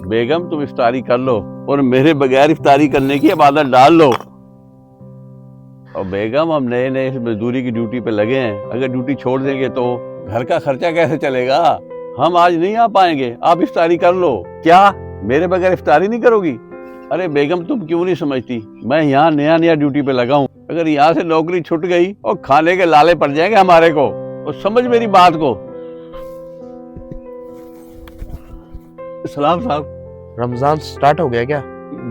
बेगम तुम इफ्तारी कर लो और मेरे बगैर इफ्तारी करने की अब आदत डाल लो। और बेगम हम नए नए मजदूरी की ड्यूटी पे लगे हैं, अगर ड्यूटी छोड़ देंगे तो घर का खर्चा कैसे चलेगा? हम आज नहीं आ पाएंगे, आप इफ्तारी कर लो। क्या मेरे बगैर इफ्तारी नहीं करोगी? अरे बेगम तुम क्यों नहीं समझती, मैं यहाँ नया नया ड्यूटी पे लगा हूँ, अगर यहाँ से नौकरी छूट गई और खाने के लाले पड़ जाएंगे हमारे को। और समझ मेरी बात को। सलाम साहब। रमजान स्टार्ट हो गया क्या?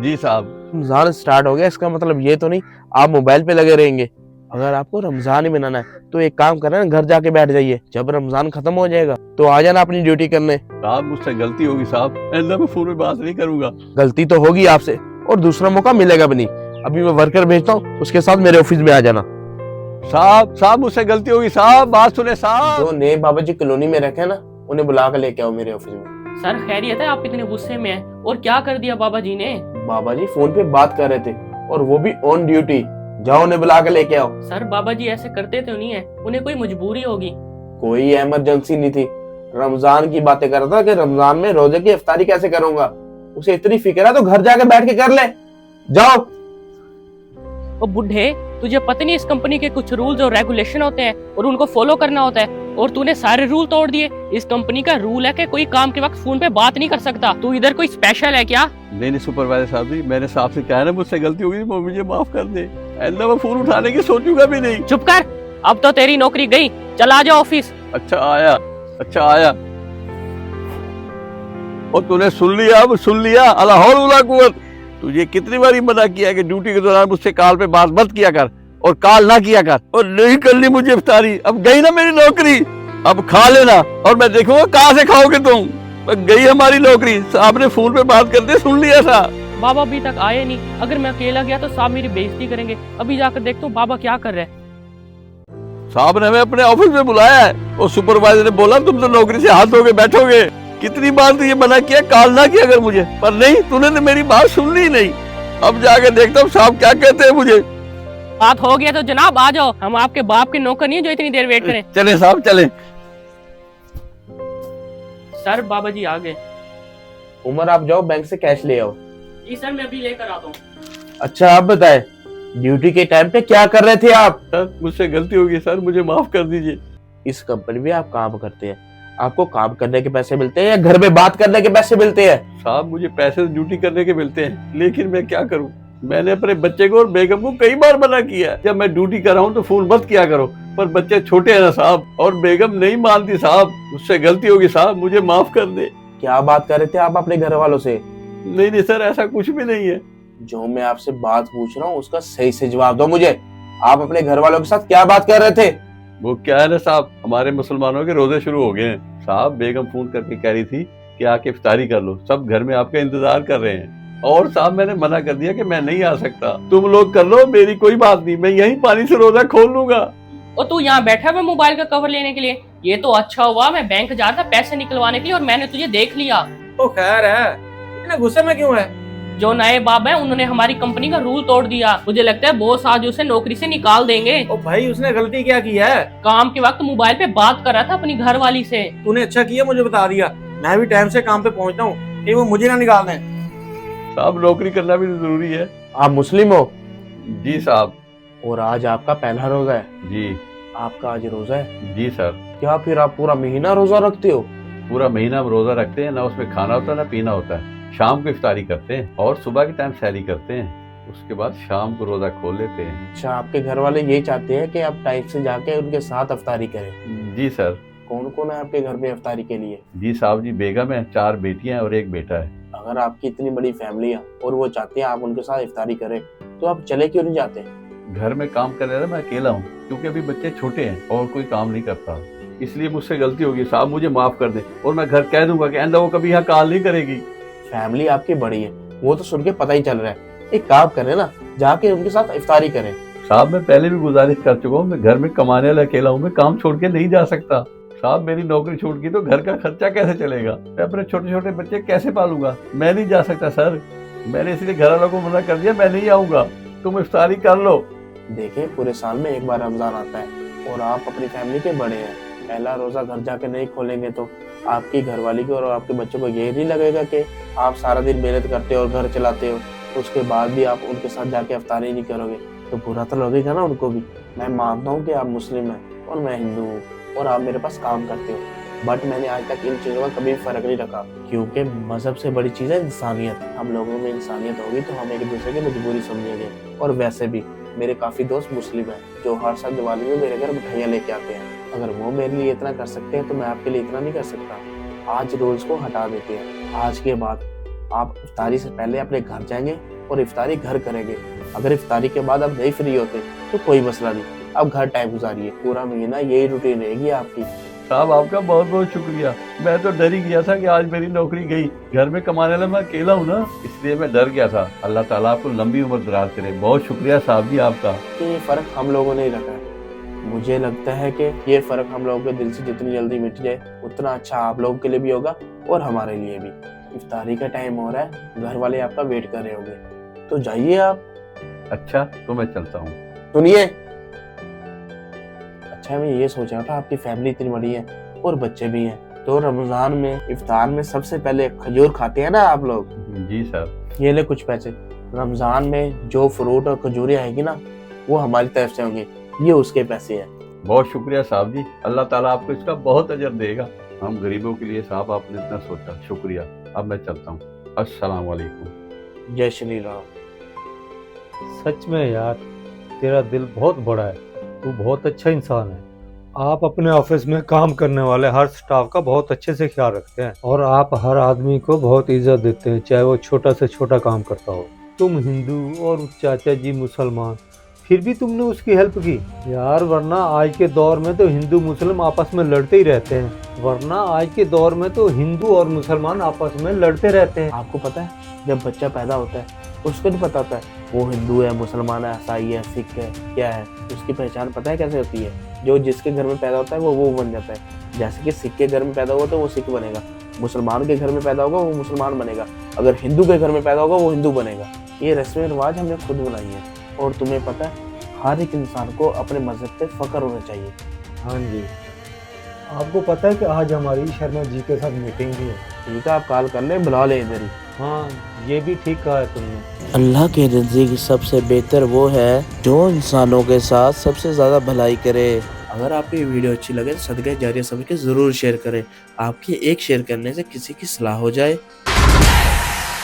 जी साहब। रमजान स्टार्ट हो गया, इसका मतलब ये तो नहीं आप मोबाइल पे लगे रहेंगे। अगर आपको रमजान ही मनाना है तो एक काम करना, घर जाके बैठ जाइए, जब रमजान खत्म हो जाएगा तो आ जाना अपनी ड्यूटी करने। साहब मुझसे गलती होगी साहब, मैं फोन में बात नहीं करूंगा। गलती तो होगी आपसे और दूसरा मौका मिलेगा भी नहीं। अभी मैं वर्कर भेजता हूँ, उसके साथ मेरे ऑफिस में आ जाना। साहब मुझसे गलती होगी साहब, बात सुने साहब। जो नए बाबा जी कॉलोनी में रखे ना, उन्हें बुला कर लेके आओ मेरे ऑफिस में। सर खैरियत है? आप इतने गुस्से में हैं और क्या कर दिया बाबा जी ने? बाबा जी फोन पे बात कर रहे थे और वो भी ऑन ड्यूटी। जाओ उन्हें बुला कर लेके आओ। सर बाबा जी ऐसे करते तो नहीं है, उन्हें कोई मजबूरी होगी। कोई इमरजेंसी नहीं थी, रमजान की बातें कर रहा था कि रमजान में रोजे की इफ्तारी कैसे करूंगा। उसे इतनी फिक्र है तो घर जाके बैठ के कर ले। जाओ। ओ बुढ़े, तुझे पता नहीं इस कंपनी के कुछ रूल्स और रेगुलेशन होते हैं और उनको फॉलो करना होता है, और तूने सारे रूल तोड़ दिए। इस कंपनी का रूल है कि कोई काम के वक्त फोन पे बात नहीं कर सकता। तू इधर कोई स्पेशल है क्या? नहीं सुपरवाइजर साहब जी, मैंने साहब से कहा है ना, मुझसे गलती होगी, मुझे माफ कर दे। अल्लाह मैं फोन उठाने की सोचूंगा भी नहीं। चुप कर, अब तो तेरी नौकरी गई, चल आ जा ऑफिस। अच्छा आया। और तूने सुन लिया, अब सुन लिया। अल्लाह हौल वला कुव्वत। तुझे कितनी बारी मना किया कि ड्यूटी के दौरान मुझसे कॉल पे बात मत किया कर और कॉल ना किया कर, और नहीं कर ली मुझे इफ्तारी। अब गई ना मेरी नौकरी, अब खा लेना और मैं देखूंगा कहाँ से खाओगे तुम। गई हमारी नौकरी। आपने फोन पे बात करते सुन लिया था। बाबा अभी तक आए नहीं, अगर मैं अकेला गया तो साहब मेरी बेइज्जती करेंगे। अभी जाकर देखता हूँ बाबा क्या कर रहे हैं। साहब ने हमें अपने ऑफिस में बुलाया है और सुपरवाइजर ने बोला तुम तो नौकरी से हाथ धोके बैठोगे। कितनी बार तो ये मना किया, कॉल ना किया अगर मुझे, पर नहीं, तूने तो मेरी बात सुन ली नहीं। अब जाके देखता हूँ साहब क्या कहते हैं मुझे। बात हो गया तो जनाब आ जाओ, हम आपके बाप के नौकर नहीं है जो इतनी देर वेट करें। चले साहब चले। सर बाबा जी आ गए। उमर आप जाओ बैंक से कैश ले आओ। जी सर मैं अभी लेकर आता हूँ। अच्छा आप बताए, ड्यूटी के टाइम पे क्या कर रहे थे आप? सर मुझसे गलती होगी सर, मुझे माफ कर दीजिए। इस कंपनी में आप काम करते हैं, आपको काम करने के पैसे मिलते हैं या घर में बात करने के पैसे मिलते हैं? साहब मुझे पैसे ड्यूटी करने के मिलते हैं, लेकिन मैं क्या करूं, मैंने अपने बच्चे को और बेगम को कई बार मना किया, जब मैं ड्यूटी कर रहा हूं तो फोन मत किया करो, पर बच्चे छोटे हैं ना साहब, और बेगम नहीं मानती साहब। मुझसे गलती होगी साहब, मुझे माफ कर दे। क्या बात कर रहे थे आप अपने घर वालों से? नहीं सर, ऐसा कुछ भी नहीं है। जो मैं आपसे बात पूछ रहा हूँ उसका सही से जवाब दो मुझे। आप अपने घर वालों के साथ क्या बात कर रहे थे? वो क्या है ना साहब, हमारे मुसलमानों के रोजे शुरू हो गए हैं साहब। बेगम फोन करके कह रही थी कि आके इफ्तारी कर लो, सब घर में आपका इंतजार कर रहे हैं। और साहब मैंने मना कर दिया कि मैं नहीं आ सकता, तुम लोग कर लो, मेरी कोई बात नहीं, मैं यहीं पानी से रोजा खोल लूंगा। और तू यहाँ बैठा हुआ मोबाइल का कवर लेने के लिए? ये तो अच्छा हुआ, मैं बैंक जा रहा था पैसे निकलवाने के लिए और मैंने तुझे देख लिया। तो खैर है, इतने गुस्से में क्यों है? जो नए बाब है उन्होंने हमारी कंपनी का रूल तोड़ दिया। मुझे लगता है बॉस आज उसे नौकरी से निकाल देंगे। ओ भाई उसने गलती क्या की है? काम के वक्त मोबाइल पे बात कर रहा था अपनी घर वाली से। तूने अच्छा किया मुझे बता दिया, मैं भी टाइम से काम पे पहुंचता हूँ कि वो मुझे ना निकाल दें। साहब नौकरी करना भी जरूरी है। आप मुस्लिम हो? जी साहब। और आज आपका पहला रोजा है? जी। आपका आज रोजा है? जी सर। क्या फिर आप पूरा महीना रोजा रखते हो? पूरा महीना हम रोजा रखते हैं, ना उसमें खाना होता है ना पीना होता है। शाम को इफ्तारी करते हैं और सुबह के टाइम सहरी करते हैं, उसके बाद शाम को रोजा खोल लेते हैं। अच्छा, आपके घर वाले ये चाहते हैं कि आप टाइम से जाके उनके साथ इफ्तारी करें? जी सर। कौन कौन है आपके घर में इफ्तारी के लिए? जी साहब जी, बेगम है, 4 बेटियां हैं और 1 बेटा है। अगर आपकी इतनी बड़ी फैमिली है और वो चाहते हैं आप उनके साथ इफ्तारी करें, तो आप चले क्यों नहीं जाते? घर में काम कर रहा मैं अकेला हूँ, क्योंकि अभी बच्चे छोटे हैं और कोई काम नहीं करता, इसलिए मुझसे गलती होगी साहब, मुझे माफ कर दे। और मैं घर कह दूंगा कि आइंदा वो कभी यहाँ कॉल नहीं करेगी। फैमिली आपकी बड़ी है, वो तो सुन के पता ही चल रहा है। एक काम करें ना, जाके उनके साथ इफ्तारी करें। साहब मैं पहले भी गुजारिश कर चुका हूँ, मैं घर में कमाने वाला अकेला हूँ, मैं काम छोड़ के नहीं जा सकता। साहब मेरी नौकरी छूट गई तो घर का खर्चा कैसे चलेगा, मैं अपने छोटे छोटे बच्चे कैसे पालूंगा? मैं नहीं जा सकता सर, मैंने इसलिए घर वालों को मना कर दिया, मैं नहीं आऊंगा, तुम इफ्तारी कर लो। देखिए पूरे साल में एक बार रमजान आता है और आप अपनी फैमिली के बड़े हैं, पहला रोजा घर जाके नहीं खोलेंगे तो आपकी घरवाली को और आपके बच्चों को ये नहीं लगेगा कि आप सारा दिन मेहनत करते हो और घर चलाते हो, तो उसके बाद भी आप उनके साथ जाके इफ्तारी नहीं करोगे, तो बुरा तो लगेगा ना उनको भी। मैं मानता हूँ कि आप मुस्लिम हैं और मैं हिंदू हूँ और आप मेरे पास काम करते हो, बट मैंने आज तक इन चीज़ों का कभी फर्क नहीं रखा, क्योंकि मजहब से बड़ी चीज़ है इंसानियत। हम लोगों में इंसानियत होगी तो हम एक दूसरे की मजबूरी समझेंगे। और वैसे भी मेरे काफ़ी दोस्त मुस्लिम हैं जो हर साल दिवाली में मेरे घर मिठाइयाँ लेके आते हैं। अगर वो मेरे लिए इतना कर सकते हैं तो मैं आपके लिए इतना नहीं कर सकता। आज रोल्स को हटा देते हैं। आज के बाद आप इफ्तारी से पहले अपने घर जाएंगे और इफ्तारी घर करेंगे। अगर इफ्तारी के बाद आप नहीं फ्री होते तो कोई मसला नहीं, आप घर टाइम गुजारिए। पूरा महीना यही रूटीन रहेगी आपकी। साहब आपका बहुत बहुत शुक्रिया। मैं तो डर ही गया था कि आज मेरी नौकरी गई। घर में कमाने वाला मैं अकेला हूँ ना, इसलिए मैं डर गया था। अल्लाह ताला आपको लंबी उम्र दराज करे। बहुत शुक्रिया साहब जी आपका। ये फ़र्क हम लोगों ने ही रखा है। मुझे लगता है कि ये फ़र्क हम लोगों के दिल से जितनी जल्दी मिट जाए उतना अच्छा आप लोगों के लिए भी होगा और हमारे लिए भी। इफ्तारी का टाइम हो रहा है, घर वाले आपका वेट कर रहे होंगे, तो जाइए आप। अच्छा तो मैं चलता हूँ। सुनिए, अच्छा मैं ये सोच रहा था आपकी फैमिली इतनी बड़ी है और बच्चे भी हैं, तो रमजान में इफ्तार में सबसे पहले खजूर खाते हैं ना आप लोग? जी सर। ये ले कुछ पैसे। रमजान में जो फ्रूट और खजूरें आएगी ना वो हमारी तरफ से होंगे, ये उसके पैसे हैं। बहुत शुक्रिया साहब जी। अल्लाह ताला आपको इसका बहुत अजर देगा। हम गरीबों के लिए साहब आपने इतना सोचा, शुक्रिया। अब मैं चलता हूँ। अस्सलाम वालेकुम। जय श्री राम। सच में यार, तेरा दिल बहुत बड़ा है, तू बहुत अच्छा इंसान है। आप अपने ऑफिस में काम करने वाले हर स्टाफ का बहुत अच्छे से ख्याल रखते हैं और आप हर आदमी को बहुत इज्जत देते हैं, चाहे वो छोटा से छोटा काम करता हो। तुम हिंदू और उस चाचा जी मुसलमान, फिर भी तुमने उसकी हेल्प की यार। वरना आज के दौर में तो हिंदू मुस्लिम आपस में लड़ते ही रहते हैं। वरना आज के दौर में तो हिंदू और मुसलमान आपस में लड़ते रहते हैं। आपको पता है जब बच्चा पैदा होता है उसको नहीं पता होता है वो हिंदू है, मुसलमान है, ईसाई है, सिख है, क्या है। उसकी पहचान पता है कैसे होती है? जो जिसके घर में पैदा होता है वो बन जाता है। जैसे कि सिख के घर में पैदा हुआ तो वो सिख बनेगा, मुसलमान के घर में पैदा होगा वो मुसलमान बनेगा, अगर हिंदू के घर में पैदा होगा वो हिंदू बनेगा। ये रस्में रिवाज हमने खुद बनाई है। और तुम्हें पता है हर एक इंसान को अपने मजहब पे फख्र होना चाहिए। हाँ जी, आपको पता है कि आज हमारी शर्मा जी के साथ मीटिंग भी है। ठीक है, आप कॉल कर ले, बुला ले इधर ही। हाँ, ये भी ठीक कहा है तुमने। अल्लाह के नज़दीक सबसे बेहतर वो है जो इंसानों के साथ सबसे ज़्यादा भलाई करे। अगर आपको ये वीडियो अच्छी लगे तो सदका जारिया समझ के ज़रूर शेयर करें। आपके एक शेयर करने से किसी की सलाह हो जाए।